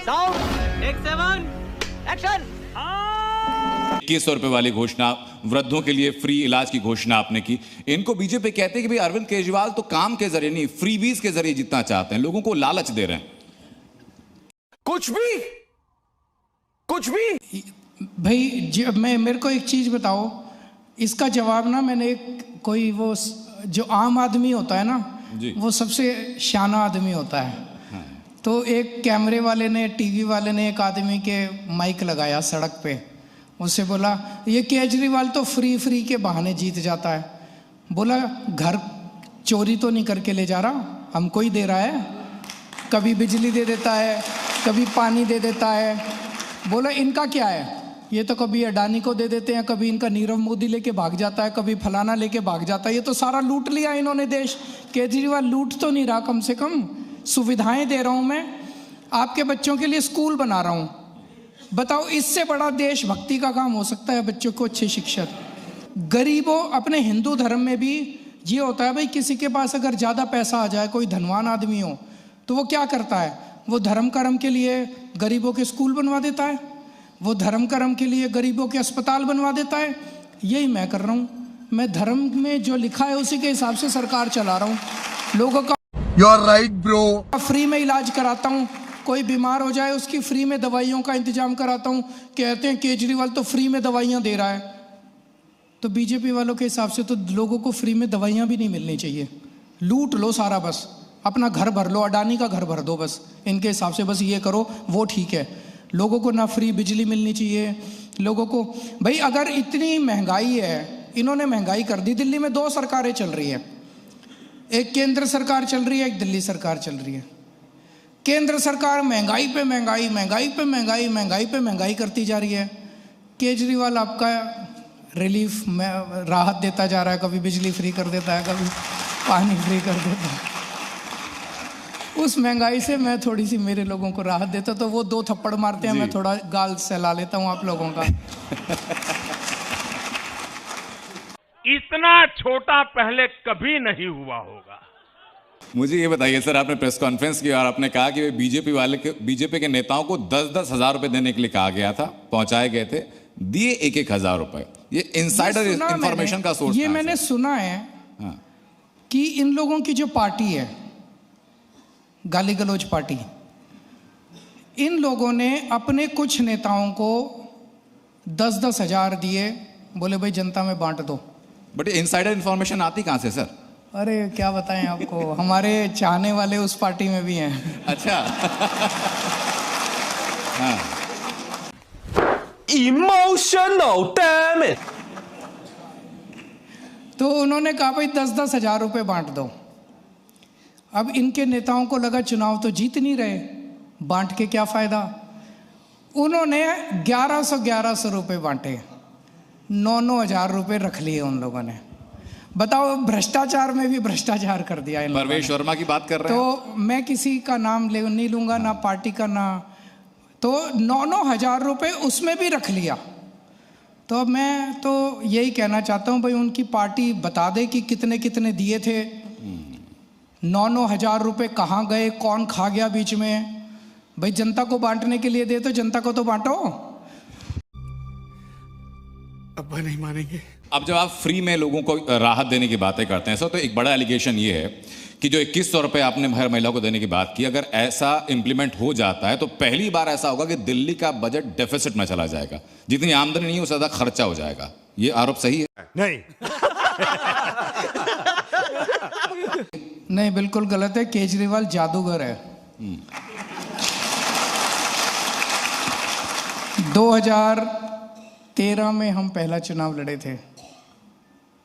Sound take 7 action. 2100 रुपए वाली घोषणा, वृद्धों के लिए फ्री इलाज की घोषणा आपने की। इनको बीजेपी कहते हैं कि भाई अरविंद केजरीवाल तो काम के जरिए नहीं, फ्रीबीज के जरिए जितना चाहते हैं, लोगों को लालच दे रहे हैं। कुछ भी भाई मेरे को एक चीज बताओ, इसका जवाब ना मैंने कोई वो जो आम आदमी होता है ना, वो सबसे शाना आदमी होता है। तो एक कैमरे वाले ने, टीवी वाले ने एक आदमी के माइक लगाया सड़क पे, उससे बोला ये केजरीवाल तो फ्री के बहाने जीत जाता है। बोला घर चोरी तो नहीं करके ले जा रहा, हमको ही दे रहा है, कभी बिजली दे देता है, कभी पानी दे देता है। बोला इनका क्या है, ये तो कभी अडानी को दे देते हैं, कभी इनका नीरव मोदी लेके भाग जाता है, कभी फलाना लेके भाग जाता है। ये तो सारा लूट लिया इन्होंने देश। केजरीवाल लूट तो नहीं रहा, कम से कम सुविधाएं दे रहा हूं मैं, आपके बच्चों के लिए स्कूल बना रहा हूं। बताओ इससे बड़ा देशभक्ति का काम हो सकता है? बच्चों को अच्छी शिक्षा। गरीबों, अपने हिंदू धर्म में भी ये होता है भाई, किसी के पास अगर ज़्यादा पैसा आ जाए, कोई धनवान आदमी हो, तो वो क्या करता है, वो धर्म कर्म के लिए गरीबों के स्कूल बनवा देता है, वो धर्म कर्म के लिए गरीबों के अस्पताल बनवा देता है। यही मैं कर रहा हूँ। मैं धर्म में जो लिखा है उसी के हिसाब से सरकार चला रहा हूँ। लोगों का you are right bro, free में इलाज कराता हूँ, कोई बीमार हो जाए उसकी फ्री में दवाइयों का इंतजाम कराता हूँ। कहते हैं केजरीवाल तो फ्री में दवाइयाँ दे रहा है, तो बीजेपी वालों के हिसाब से तो लोगों को फ्री में दवाइयाँ भी नहीं मिलनी चाहिए। लूट लो सारा, बस अपना घर भर लो, अडानी का घर भर दो, बस इनके हिसाब से बस ये करो, वो ठीक है। लोगों को ना फ्री बिजली मिलनी चाहिए लोगों को। भाई अगर इतनी महंगाई है, इन्होंने महंगाई कर दी। दिल्ली में 2 सरकारें चल रही है, एक केंद्र सरकार चल रही है, एक दिल्ली सरकार चल रही है। केंद्र सरकार महंगाई पे महंगाई, महंगाई पे महंगाई, महंगाई पे महंगाई करती जा रही है। केजरीवाल आपका रिलीफ में राहत देता जा रहा है, कभी बिजली फ्री कर देता है, कभी पानी फ्री कर देता है। उस महंगाई से मैं थोड़ी सी मेरे लोगों को राहत देता, तो वो 2 थप्पड़ मारते हैं, मैं थोड़ा गाल सहला लेता हूँ आप लोगों का। इतना छोटा पहले कभी नहीं हुआ होगा। मुझे ये बताइए सर, आपने प्रेस कॉन्फ्रेंस की और आपने कहा कि बीजेपी के नेताओं को 10-10 हजार रुपए देने के लिए कहा गया था, पहुंचाए गए थे, दिए 1-1 हजार रुपए। ये इनसाइडर इंफॉर्मेशन का सोर्स ये मैंने सुना है। हाँ। कि इन लोगों की जो पार्टी है, गाली गलौज पार्टी, इन लोगों ने अपने कुछ नेताओं को 10-10 हजार दिए, बोले भाई जनता में बांट दो। बट इनसाइडर इंफॉर्मेशन आती कहां से सर? अरे क्या बताएं आपको, हमारे चाहने वाले उस पार्टी में भी हैं। अच्छा। हाँ। Emotional damage. तो उन्होंने कहा भाई 10-10 हजार रुपए बांट दो। अब इनके नेताओं को लगा चुनाव तो जीत नहीं रहे, बांट के क्या फायदा। उन्होंने 1100 रुपए बांटे, 9-9 हजार रुपए रख लिए उन लोगों ने। बताओ, भ्रष्टाचार में भी भ्रष्टाचार कर दिया इन लोगों ने। परवेश वर्मा की बात कर रहे हैं तो मैं किसी का नाम नहीं लूंगा, ना पार्टी का, ना, तो 9-9 हजार रुपए उसमें भी रख लिया। तो अब मैं तो यही कहना चाहता हूँ भाई, उनकी पार्टी बता दे कि कितने कितने दिए थे, 9-9 हजार रुपए कहाँ गए, कौन खा गया बीच में। भाई जनता को बांटने के लिए दे तो जनता को तो बांटो। अब्बा नहीं मानेंगे। अब जब आप फ्री में लोगों को राहत देने की बातें करते हैं सर, तो एक बड़ा एलिगेशन ये है कि जो 2100 रुपए आपने हर महिला को देने की बात की, अगर ऐसा इंप्लीमेंट हो जाता है तो पहली बार ऐसा होगा कि दिल्ली का बजट डेफिसिट में चला जाएगा। जितनी आमदनी नहीं उससे ज्यादा खर्चा हो जाएगा। ये आरोप सही है? नहीं। नहीं, बिल्कुल गलत है। केजरीवाल जादूगर है। 2013 में हम पहला चुनाव लड़े थे।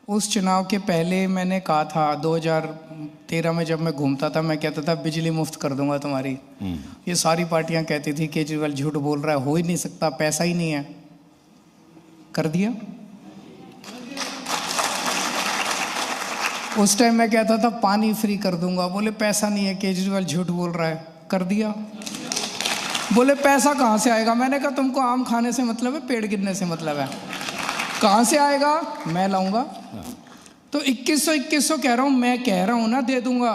उस चुनाव के पहले मैंने कहा था, 2013 में जब मैं घूमता था, मैं कहता था बिजली मुफ्त कर दूंगा तुम्हारी। ये सारी पार्टियां कहती थी केजरीवाल झूठ बोल रहा है, हो ही नहीं सकता, पैसा ही नहीं है। कर दिया। उस टाइम मैं कहता था पानी फ्री कर दूंगा, बोले पैसा नहीं है, केजरीवाल झूठ बोल रहा है। कर दिया। बोले पैसा कहाँ से आएगा? मैंने कहा तुमको आम खाने से मतलब है, पेड़ गिरने से मतलब है, कहाँ से आएगा? मैं लाऊंगा। तो 2100 कह रहा हूँ, मैं कह रहा हूँ ना, दे दूंगा,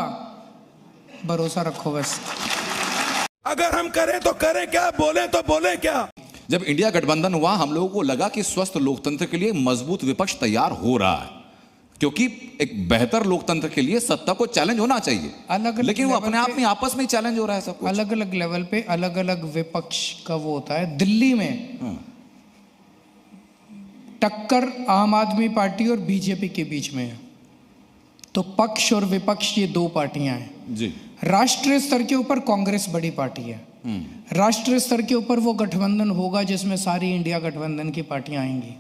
भरोसा रखो बस। अगर हम करें तो करें क्या, बोले तो बोले क्या। जब इंडिया गठबंधन हुआ हम लोगों को लगा कि स्वस्थ लोकतंत्र के लिए मजबूत विपक्ष तैयार हो रहा है, क्योंकि एक बेहतर लोकतंत्र के लिए सत्ता को चैलेंज होना चाहिए। लेकिन वो अपने आप में आपस में चैलेंज हो रहा है सब कुछ। अलग अलग लेवल पे अलग अलग विपक्ष का वो होता है। दिल्ली में टक्कर आम आदमी पार्टी और बीजेपी के बीच में है, तो पक्ष और विपक्ष ये दो पार्टियां हैं जी। राष्ट्रीय स्तर के ऊपर कांग्रेस बड़ी पार्टी है, राष्ट्रीय स्तर के ऊपर वो गठबंधन होगा जिसमें सारी इंडिया गठबंधन की पार्टियां आएंगी।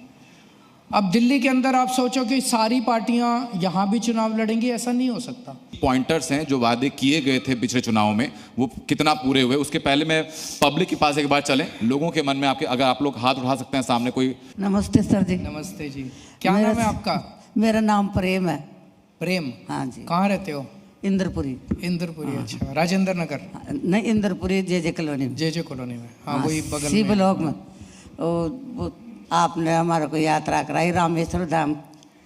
अब दिल्ली के अंदर आप सोचो कि सारी पार्टियां यहां भी चुनाव लड़ेंगी, ऐसा नहीं हो सकता। पॉइंटर्स हैं जो वादे किए गए थे पिछले चुनाव में, वो कितना पूरे हुए। उसके पहले मैं पब्लिक के पास एक बार चलें, लोगों के मन में आपके, अगर आप लोग हाथ उठा सकते हैं सामने कोई। नमस्ते सर जी। नमस्ते जी। क्या नाम है आपका? मेरा नाम प्रेम है। प्रेम? हाँ जी। कहाँ रहते हो? इंद्रपुरी। इंद्रपुरी, अच्छा। राजेंद्र नगर? नहीं, इंद्रपुरी जे कॉलोनी में। जे कॉलोनी में, हाँ वही बगल सी में। ब्लॉक में। वो आपने हमारे को यात्रा कराई रामेश्वर धाम।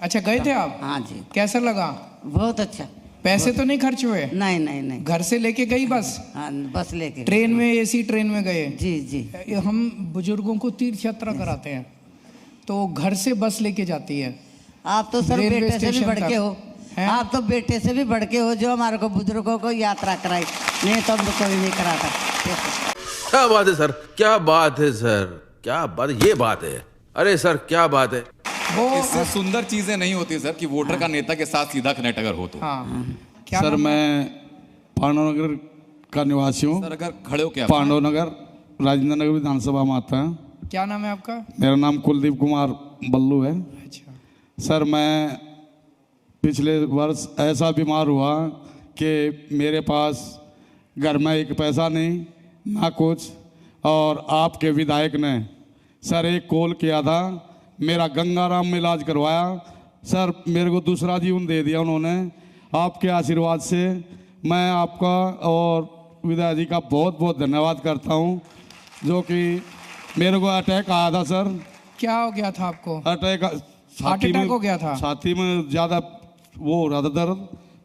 अच्छा, गए थे आप? हाँ जी। कैसा लगा? बहुत अच्छा। पैसे तो नहीं खर्च हुए? नहीं नहीं नहीं। घर से लेके गई बस? हाँ, बस लेके। ट्रेन में, एसी ट्रेन में गए? जी जी। हम बुजुर्गों को तीर्थ यात्रा कराते हैं तो घर से बस लेके जाती है। आप तो सर बेटे से भी बढ़ के हो। आप तो बेटे से भी बढ़ के हो जो हमारे को बुजुर्गों को यात्रा कराई। नहीं तो हम तो कोई नहीं कराता। क्या बात है सर, क्या बात है सर, क्या बात है, ये बात है। अरे सर क्या बात है। वो इससे सुंदर चीजें नहीं होती सर कि वोटर का नेता के साथ सीधा कनेक्ट अगर हो तो। हाँ। क्या सर मैं पांडवनगर का निवासी हूँ। सर अगर खड़े हो क्या? पांडवनगर राजेंद्र नगर विधानसभा में आता है। क्या नाम है आपका? मेरा नाम कुलदीप कुमार बल्लू है। अच्छा। सर मैं पिछले वर्ष ऐसा बीमार हुआ कि मेरे पास घर में एक पैसा नहीं ना कुछ, और आपके विधायक ने सर एक कॉल किया था, मेरा गंगाराम में इलाज करवाया। सर मेरे को दूसरा जीवन दे दिया उन्होंने। आपके आशीर्वाद से मैं आपका और विधायक जी का बहुत बहुत धन्यवाद करता हूं, जो कि मेरे को अटैक आया था सर। क्या हो गया था आपको? अटैक हार्ट अटैक हो गया था? छाती में ज़्यादा वो हो रहा था दर्द,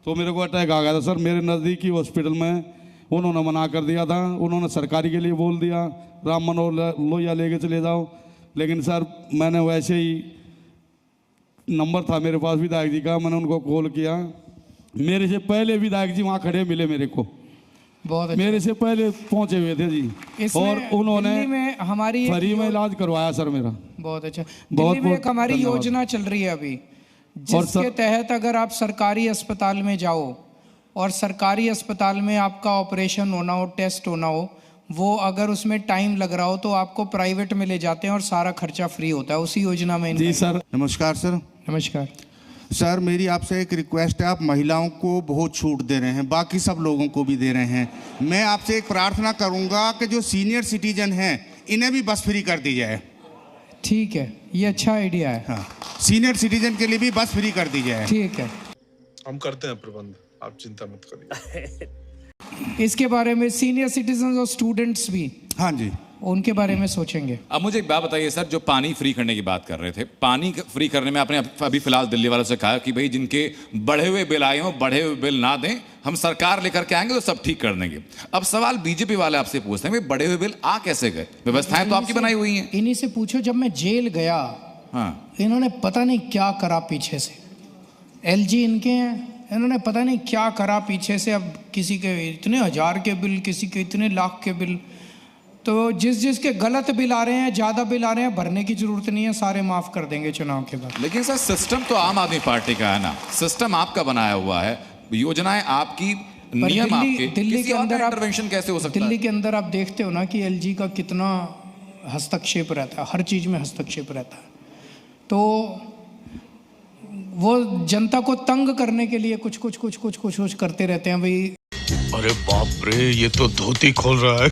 तो मेरे को अटैक आ गया था सर। मेरे नज़दीकी हॉस्पिटल में उन्होंने मना कर दिया था, उन्होंने सरकारी के लिए बोल दिया राम मनोहर लोहिया लेके चले जाओ। लेकिन सर मैंने वैसे ही, नंबर था मेरे पास विधायक जी का, मैंने उनको कॉल किया। मेरे से पहले विधायक जी वहाँ खड़े मिले मेरे को, बहुत अच्छा। मेरे से पहले पहुँचे हुए थे जी, और उन्होंने दिल्ली में हमारी फ्री में इलाज करवाया सर मेरा। बहुत अच्छा। दिल्ली में एक हमारी योजना चल रही है अभी, जिसके तहत अगर आप सरकारी अस्पताल में जाओ और सरकारी अस्पताल में आपका ऑपरेशन होना हो, टेस्ट होना हो, वो अगर उसमें टाइम लग रहा हो तो आपको प्राइवेट में ले जाते हैं और सारा खर्चा फ्री होता है। उसी योजना में। जी सर। नमस्कार सर। नमस्कार सर, मेरी आपसे एक रिक्वेस्ट है। आप महिलाओं को बहुत छूट दे रहे हैं, बाकी सब लोगों को भी दे रहे हैं। मैं आपसे एक प्रार्थना करूंगा कि जो सीनियर सिटीजन हैं इन्हें भी बस फ्री कर दी जाए। ठीक है, ये अच्छा आइडिया है। हाँ, सीनियर सिटीजन के लिए भी बस फ्री कर दी जाए। ठीक है, हम करते हैं प्रबंध, आप चिंता मत करिए। इसके बारे में सीनियर सिटीजन और स्टूडेंट्स भी, हाँ जी, उनके बारे में सोचेंगे। अब मुझे एक बात बताइए सर, जो पानी फ्री करने की बात कर रहे थे, पानी फ्री करने में आपने अभी फिलहाल दिल्ली वालों से कहा कि भाई जिनके बढ़े हुए बिल आए हों, बढ़े हुए बिल ना दें, हम सरकार लेकर के आएंगे तो सब ठीक कर देंगे। अब सवाल बीजेपी वाले आपसे पूछते हैं, भाई बढ़े हुए बिल आ कैसे गए? व्यवस्थाएं तो आपकी बनाई हुई हैं। इन्हीं से पूछो, जब मैं जेल गया, हाँ, इन्होंने पता नहीं क्या करा पीछे से। एलजी इनके हैं, इन्होंने पता नहीं क्या करा पीछे से। अब किसी के इतने हजार के बिल, किसी के इतने लाख के बिल। तो जिसके गलत बिल आ रहे हैं, ज़्यादा बिल आ रहे हैं, भरने की जरूरत नहीं है, सारे माफ कर देंगे चुनाव के बाद। लेकिन सर सिस्टम तो आम आदमी पार्टी का है ना, सिस्टम आपका बनाया हुआ है, योजनाएं आपकी, नियम आपके, दिल्ली के अंदर इंटरवेंशन कैसे हो सकता है? दिल्ली के अंदर आप देखते हो ना कि एलजी का कितना हस्तक्षेप रहता है, हर चीज में हस्तक्षेप रहता है। तो वो जनता को तंग करने के लिए कुछ कुछ करते रहते हैं भाई। अरे बाप रे, ये तो धोती खोल रहा है।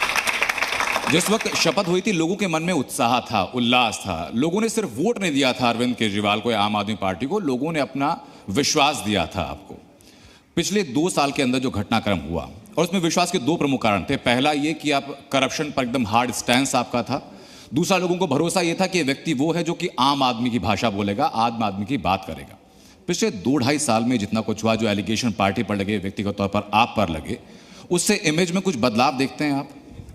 जिस वक्त शपथ हुई थी, लोगों के मन में उत्साह था, उल्लास था। लोगों ने सिर्फ वोट नहीं दिया था अरविंद केजरीवाल को या आम आदमी पार्टी को, लोगों ने अपना विश्वास दिया था आपको। पिछले 2 साल के अंदर जो घटनाक्रम हुआ, और उसमें विश्वास के 2 प्रमुख कारण थे। पहला ये कि आप करप्शन पर एकदम हार्ड स्टैंस आपका था। दूसरा, लोगों को भरोसा ये था कि ये व्यक्ति वो है जो कि आम आदमी की भाषा बोलेगा, आम आदमी की बात करेगा। पिछले 2-2.5 साल में जितना कुछ हुआ, जो एलिगेशन पार्टी पर लगे, व्यक्तिगत तौर पर आप पर लगे, उससे इमेज में कुछ बदलाव देखते हैं आप?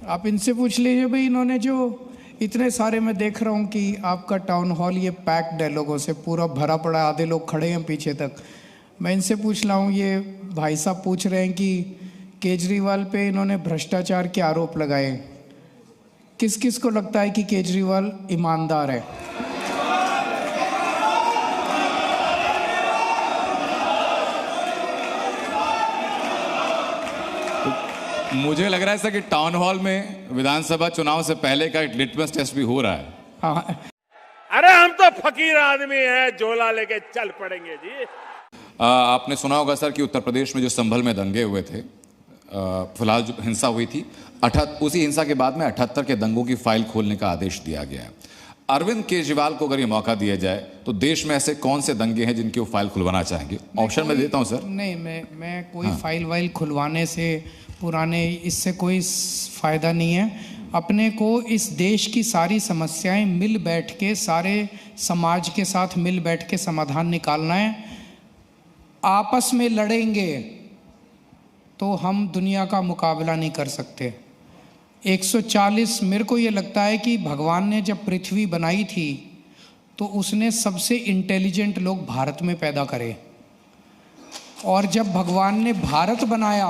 आप इनसे पूछ लीजिए भाई, इन्होंने जो इतने सारे, मैं देख रहा हूँ कि आपका टाउन हॉल ये पैक्ड है, लोगों से पूरा भरा पड़ा, आधे लोग खड़े हैं पीछे तक। मैं इनसे पूछ रहा हूँ, ये भाई साहब पूछ रहे हैं कि केजरीवाल पे इन्होंने भ्रष्टाचार के आरोप लगाए, किस किस को लगता है कि केजरीवाल ईमानदार है? मुझे लग रहा है सर कि टाउन हॉल में विधानसभा चुनाव से पहले का लिटमस टेस्ट भी हो रहा है। हाँ। अरे हम तो फकीर आदमी हैं, झोला लेके चल पड़ेंगे जी। आपने सुना होगा सर कि उत्तर प्रदेश में जो संभल में दंगे हुए थे, फिलहाल जो हिंसा हुई थी, उसी हिंसा के बाद में 78 के दंगों की फाइल खोलने का आदेश दिया गया है। अरविंद केजरीवाल को अगर ये मौका दिया जाए तो देश में ऐसे कौन से दंगे हैं जिनकी वो फाइल खुलवाना चाहेंगे? ऑप्शन में देता हूं सर। नहीं, मैं कोई फाइल वाइल खुलवाने से, पुराने, इससे कोई फायदा नहीं है। अपने को इस देश की सारी समस्याएं मिल बैठ के, सारे समाज के साथ मिल बैठ के समाधान निकालना है। आपस में लड़ेंगे तो हम दुनिया का मुकाबला नहीं कर सकते। 140, मेरे को ये लगता है कि भगवान ने जब पृथ्वी बनाई थी तो उसने सबसे इंटेलिजेंट लोग भारत में पैदा करे, और जब भगवान ने भारत बनाया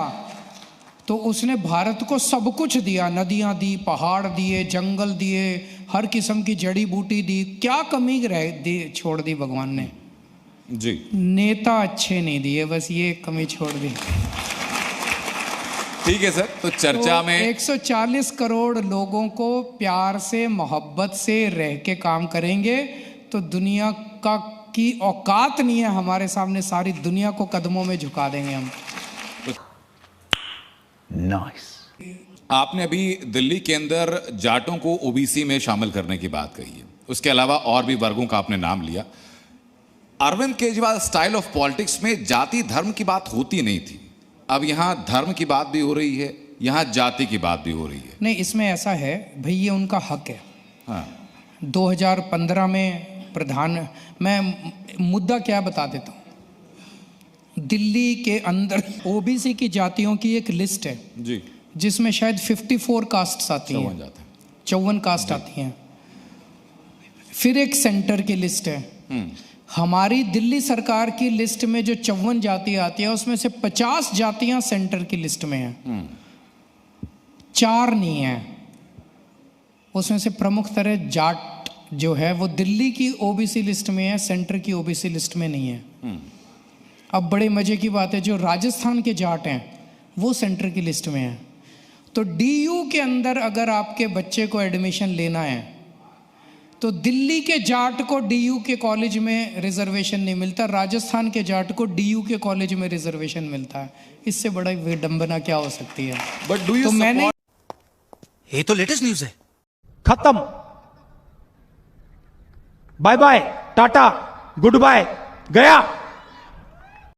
तो उसने भारत को सब कुछ दिया, नदियाँ दी, पहाड़ दिए, जंगल दिए, हर किस्म की जड़ी बूटी दी। क्या कमी छोड़ दी भगवान ने? जी। नेता अच्छे नहीं दिए, बस ये कमी छोड़ दी। ठीक है सर, तो चर्चा में 140 करोड़ लोगों को प्यार से, मोहब्बत से रह के काम करेंगे तो दुनिया की औकात नहीं है हमारे सामने, सारी दुनिया को कदमों में झुका देंगे हम। नाइस। आपने अभी दिल्ली के अंदर जाटों को ओबीसी में शामिल करने की बात कही है, उसके अलावा और भी वर्गों का आपने नाम लिया। Arvind Kejriwal style of politics में जाति धर्म की बात होती नहीं थी, अब यहां धर्म की बात भी हो रही है, यहां जाति की बात भी हो रही है। नहीं, इसमें ऐसा है भाई, ये उनका हक है। हाँ। 2015 में मैं मुद्दा क्या बता देता हूँ। दिल्ली के अंदर ओबीसी की जातियों की एक लिस्ट है जी, जिसमें शायद 54 कास्ट्स आती हैं, 54 कास्ट आती हैं। फिर एक सेंटर की लिस्ट है। हमारी दिल्ली सरकार की लिस्ट में जो 54 जातियां आती है उसमें से 50 जातियां सेंटर की लिस्ट में हैं, 4 नहीं है। उसमें से प्रमुख तरह जाट जो है वो दिल्ली की ओबीसी लिस्ट में है, सेंटर की ओबीसी लिस्ट में नहीं है। अब बड़े मजे की बात है, जो राजस्थान के जाट हैं वो सेंटर की लिस्ट में है। तो डीयू के अंदर अगर आपके बच्चे को एडमिशन लेना है तो दिल्ली के जाट को डीयू के कॉलेज में रिजर्वेशन नहीं मिलता, राजस्थान के जाट को डीयू के कॉलेज में रिजर्वेशन मिलता है। इससे बड़ा विडंबना क्या हो सकती है? बट डू यू, मैंने, ये तो लेटेस्ट न्यूज़ है। खत्म, bye bye, tata, good bye, गया।